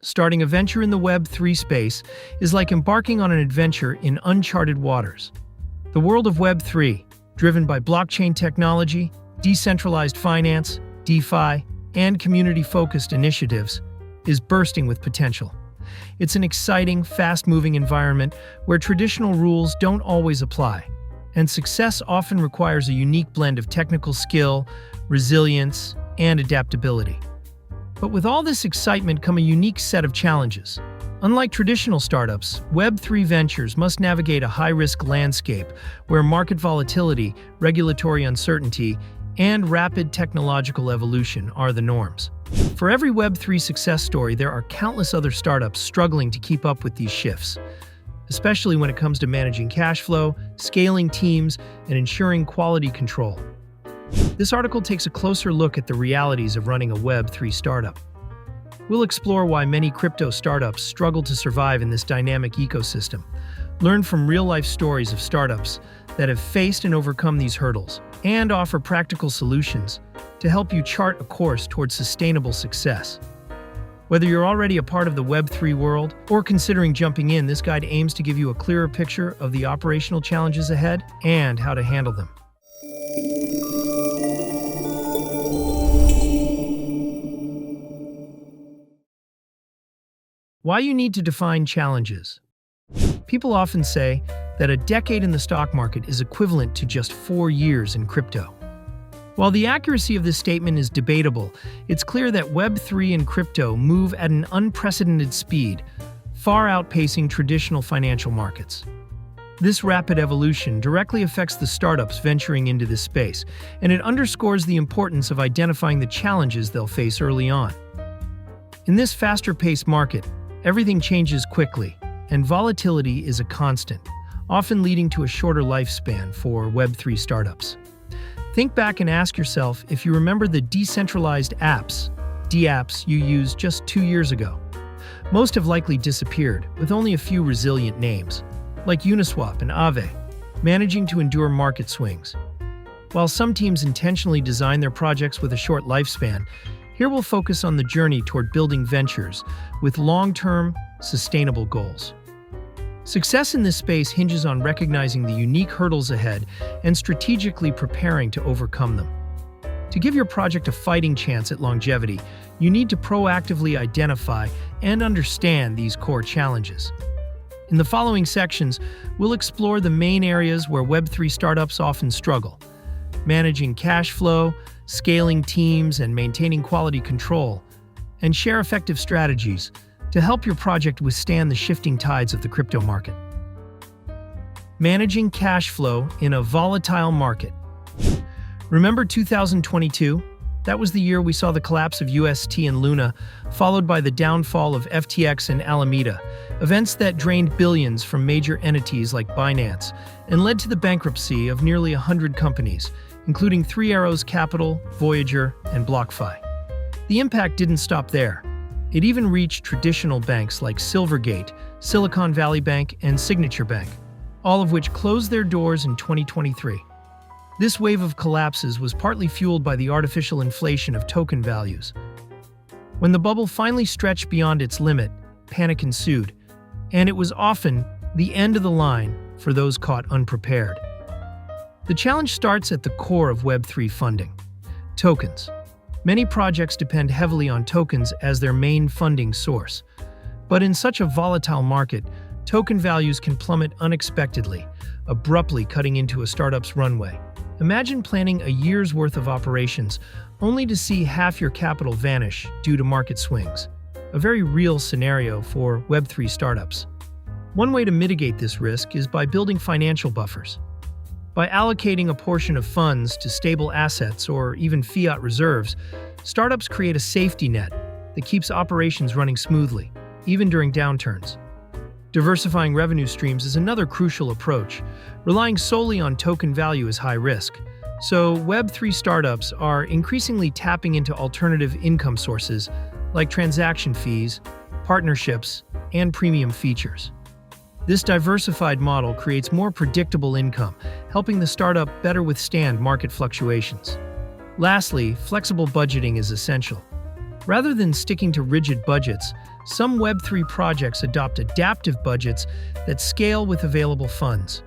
starting a venture in the Web3 space is like embarking on an adventure in uncharted waters. The world of Web3, driven by blockchain technology, decentralized finance, DeFi, and community-focused initiatives, is bursting with potential. It's an exciting, fast-moving environment where traditional rules don't always apply, and success often requires a unique blend of technical skill, resilience, and adaptability. But with all this excitement come a unique set of challenges. Unlike traditional startups, Web3 ventures must navigate a high-risk landscape where market volatility, regulatory uncertainty, and rapid technological evolution are the norms. For every Web3 success story, there are countless other startups struggling to keep up with these shifts, especially when it comes to managing cash flow, scaling teams, and ensuring quality control. This article takes a closer look at the realities of running a Web3 startup. We'll explore why many crypto startups struggle to survive in this dynamic ecosystem, learn from real-life stories of startups that have faced and overcome these hurdles, and offer practical solutions to help you chart a course towards sustainable success. Whether you're already a part of the Web3 world or considering jumping in, this guide aims to give you a clearer picture of the operational challenges ahead and how to handle them. Why you need to define challenges. People often say that a decade in the stock market is equivalent to just 4 years in crypto. While the accuracy of this statement is debatable, it's clear that Web3 and crypto move at an unprecedented speed, far outpacing traditional financial markets. This rapid evolution directly affects the startups venturing into this space, and it underscores the importance of identifying the challenges they'll face early on. In this faster-paced market, everything changes quickly, and volatility is a constant, often leading to a shorter lifespan for Web3 startups. Think back and ask yourself if you remember the decentralized apps, DApps, you used just 2 years ago. Most have likely disappeared, with only a few resilient names, like Uniswap and Aave, managing to endure market swings. While some teams intentionally design their projects with a short lifespan, here we'll focus on the journey toward building ventures with long-term, sustainable goals. Success in this space hinges on recognizing the unique hurdles ahead and strategically preparing to overcome them. To give your project a fighting chance at longevity, you need to proactively identify and understand these core challenges. In the following sections, we'll explore the main areas where Web3 startups often struggle: managing cash flow, scaling teams, and maintaining quality control, and share effective strategies to help your project withstand the shifting tides of the crypto market. Managing cash flow in a volatile market. Remember 2022? That was the year we saw the collapse of UST and Luna, followed by the downfall of FTX and Alameda, events that drained billions from major entities like Binance and led to the bankruptcy of nearly 100 companies, including Three Arrows Capital, Voyager, and BlockFi. The impact didn't stop there. It even reached traditional banks like Silvergate, Silicon Valley Bank, and Signature Bank, all of which closed their doors in 2023. This wave of collapses was partly fueled by the artificial inflation of token values. When the bubble finally stretched beyond its limit, panic ensued, and it was often the end of the line for those caught unprepared. The challenge starts at the core of Web3 funding: tokens. Many projects depend heavily on tokens as their main funding source. But in such a volatile market, token values can plummet unexpectedly, abruptly cutting into a startup's runway. Imagine planning a year's worth of operations only to see half your capital vanish due to market swings. A very real scenario for Web3 startups. One way to mitigate this risk is by building financial buffers. By allocating a portion of funds to stable assets or even fiat reserves, startups create a safety net that keeps operations running smoothly, even during downturns. Diversifying revenue streams is another crucial approach. Relying solely on token value is high risk, so Web3 startups are increasingly tapping into alternative income sources like transaction fees, partnerships, and premium features. This diversified model creates more predictable income, helping the startup better withstand market fluctuations. Lastly, flexible budgeting is essential. Rather than sticking to rigid budgets, Some Web3 projects adopt adaptive budgets that scale with available funds.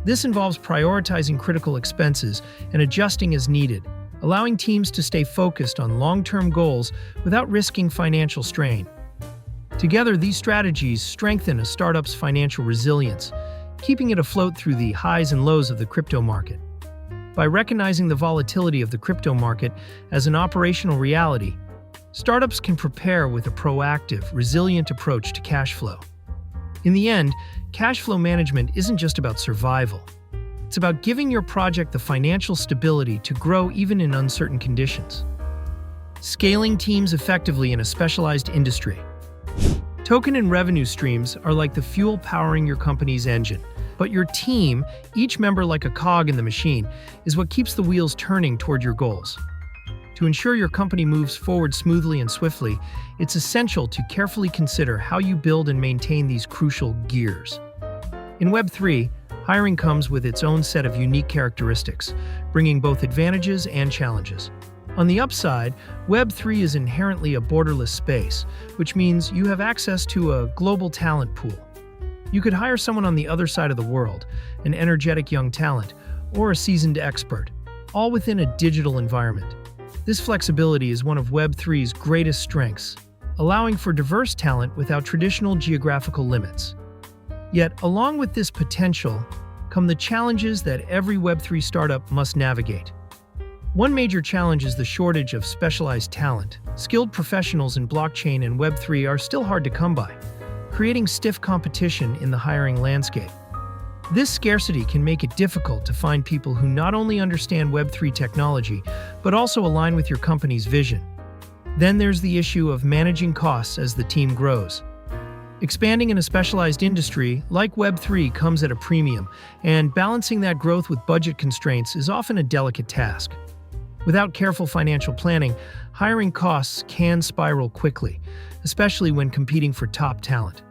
This involves prioritizing critical expenses and adjusting as needed, allowing teams to stay focused on long-term goals without risking financial strain. Together, these strategies strengthen a startup's financial resilience, keeping it afloat through the highs and lows of the crypto market. By recognizing the volatility of the crypto market as an operational reality, startups can prepare with a proactive, resilient approach to cash flow. In the end, cash flow management isn't just about survival. It's about giving your project the financial stability to grow even in uncertain conditions. Scaling teams effectively in a specialized industry. Token and revenue streams are like the fuel powering your company's engine, but your team, each member like a cog in the machine, is what keeps the wheels turning toward your goals. To ensure your company moves forward smoothly and swiftly, it's essential to carefully consider how you build and maintain these crucial gears. In Web3, hiring comes with its own set of unique characteristics, bringing both advantages and challenges. On the upside, Web3 is inherently a borderless space, which means you have access to a global talent pool. You could hire someone on the other side of the world, an energetic young talent, or a seasoned expert, all within a digital environment. This flexibility is one of Web3's greatest strengths, allowing for diverse talent without traditional geographical limits. Yet, along with this potential, come the challenges that every Web3 startup must navigate. One major challenge is the shortage of specialized talent. Skilled professionals in blockchain and Web3 are still hard to come by, creating stiff competition in the hiring landscape. This scarcity can make it difficult to find people who not only understand Web3 technology, but also align with your company's vision. Then there's the issue of managing costs as the team grows. Expanding in a specialized industry like Web3 comes at a premium, and balancing that growth with budget constraints is often a delicate task. Without careful financial planning, hiring costs can spiral quickly, especially when competing for top talent.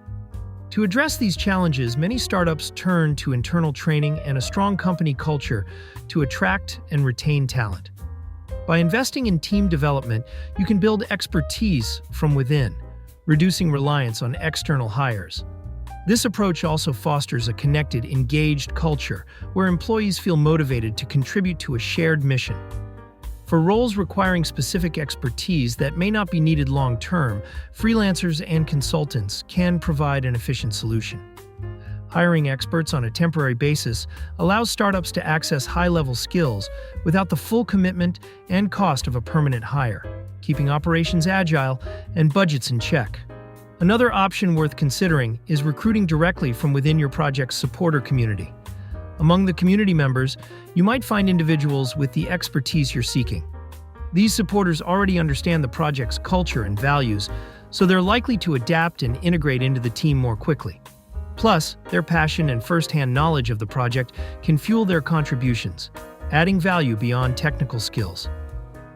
To address these challenges, many startups turn to internal training and a strong company culture to attract and retain talent. By investing in team development, you can build expertise from within, reducing reliance on external hires. This approach also fosters a connected, engaged culture where employees feel motivated to contribute to a shared mission. For roles requiring specific expertise that may not be needed long-term, freelancers and consultants can provide an efficient solution. Hiring experts on a temporary basis allows startups to access high-level skills without the full commitment and cost of a permanent hire, keeping operations agile and budgets in check. Another option worth considering is recruiting directly from within your project's supporter community. Among the community members, you might find individuals with the expertise you're seeking. These supporters already understand the project's culture and values, so they're likely to adapt and integrate into the team more quickly. Plus, their passion and first-hand knowledge of the project can fuel their contributions, adding value beyond technical skills.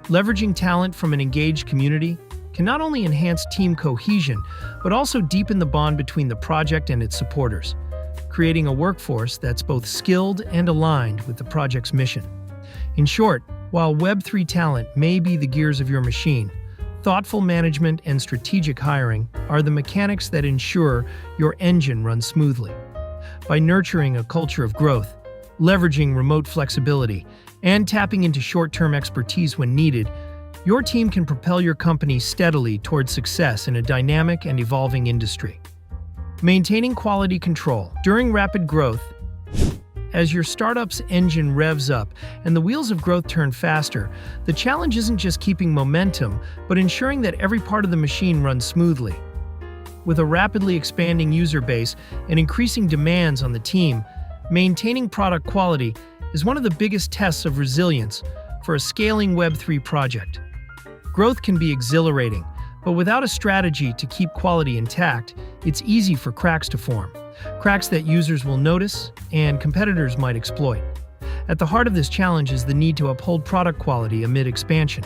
Leveraging talent from an engaged community can not only enhance team cohesion, but also deepen the bond between the project and its supporters, creating a workforce that's both skilled and aligned with the project's mission. In short, while Web3 talent may be the gears of your machine, thoughtful management and strategic hiring are the mechanics that ensure your engine runs smoothly. By nurturing a culture of growth, leveraging remote flexibility, and tapping into short-term expertise when needed, your team can propel your company steadily towards success in a dynamic and evolving industry. Maintaining quality control during rapid growth. As your startup's engine revs up and the wheels of growth turn faster, the challenge isn't just keeping momentum, but ensuring that every part of the machine runs smoothly. With a rapidly expanding user base and increasing demands on the team, maintaining product quality is one of the biggest tests of resilience for a scaling Web3 project. Growth can be exhilarating, but without a strategy to keep quality intact, it's easy for cracks to form. Cracks that users will notice and competitors might exploit. At the heart of this challenge is the need to uphold product quality amid expansion.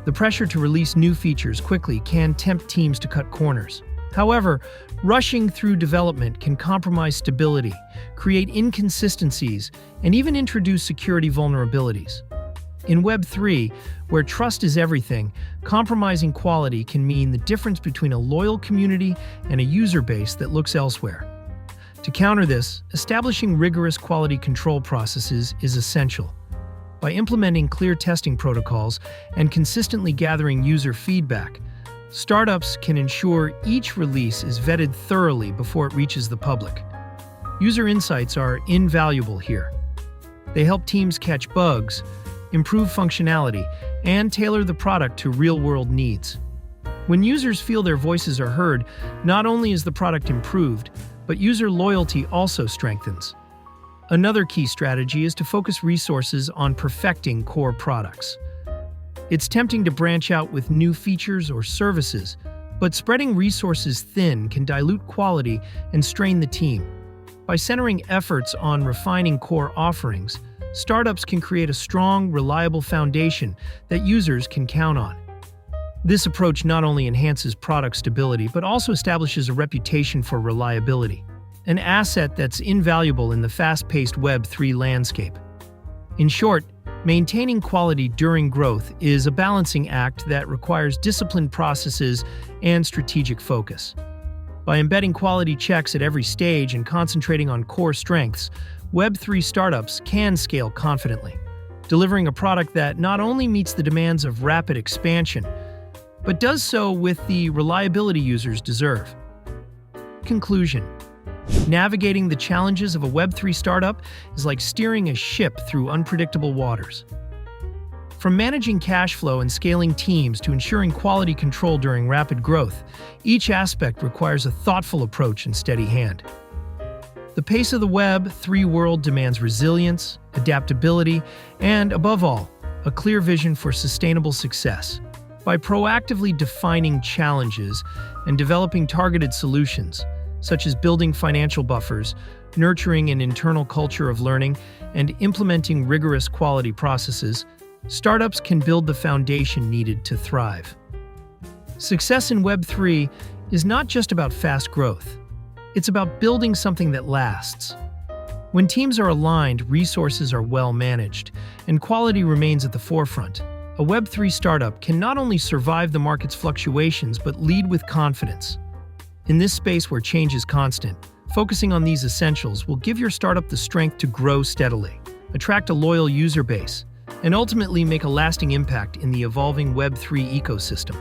The pressure to release new features quickly can tempt teams to cut corners. However, rushing through development can compromise stability, create inconsistencies, and even introduce security vulnerabilities. In Web3, where trust is everything, compromising quality can mean the difference between a loyal community and a user base that looks elsewhere. To counter this, establishing rigorous quality control processes is essential. By implementing clear testing protocols and consistently gathering user feedback, startups can ensure each release is vetted thoroughly before it reaches the public. User insights are invaluable here. They help teams catch bugs, improve functionality, and tailor the product to real-world needs. When users feel their voices are heard, not only is the product improved, but user loyalty also strengthens. Another key strategy is to focus resources on perfecting core products. It's tempting to branch out with new features or services, but spreading resources thin can dilute quality and strain the team. By centering efforts on refining core offerings, startups can create a strong, reliable foundation that users can count on. This approach not only enhances product stability, but also establishes a reputation for reliability, an asset that's invaluable in the fast-paced Web3 landscape. In short, maintaining quality during growth is a balancing act that requires disciplined processes and strategic focus. By embedding quality checks at every stage and concentrating on core strengths, Web3 startups can scale confidently, delivering a product that not only meets the demands of rapid expansion, but does so with the reliability users deserve. Conclusion: navigating the challenges of a Web3 startup is like steering a ship through unpredictable waters. From managing cash flow and scaling teams to ensuring quality control during rapid growth, each aspect requires a thoughtful approach and steady hand. The pace of the Web3 world demands resilience, adaptability, and, above all, a clear vision for sustainable success. By proactively defining challenges and developing targeted solutions, such as building financial buffers, nurturing an internal culture of learning, and implementing rigorous quality processes, startups can build the foundation needed to thrive. Success in Web3 is not just about fast growth. It's about building something that lasts. When teams are aligned, resources are well managed, and quality remains at the forefront, a Web3 startup can not only survive the market's fluctuations but lead with confidence. In this space where change is constant, focusing on these essentials will give your startup the strength to grow steadily, attract a loyal user base, and ultimately make a lasting impact in the evolving Web3 ecosystem.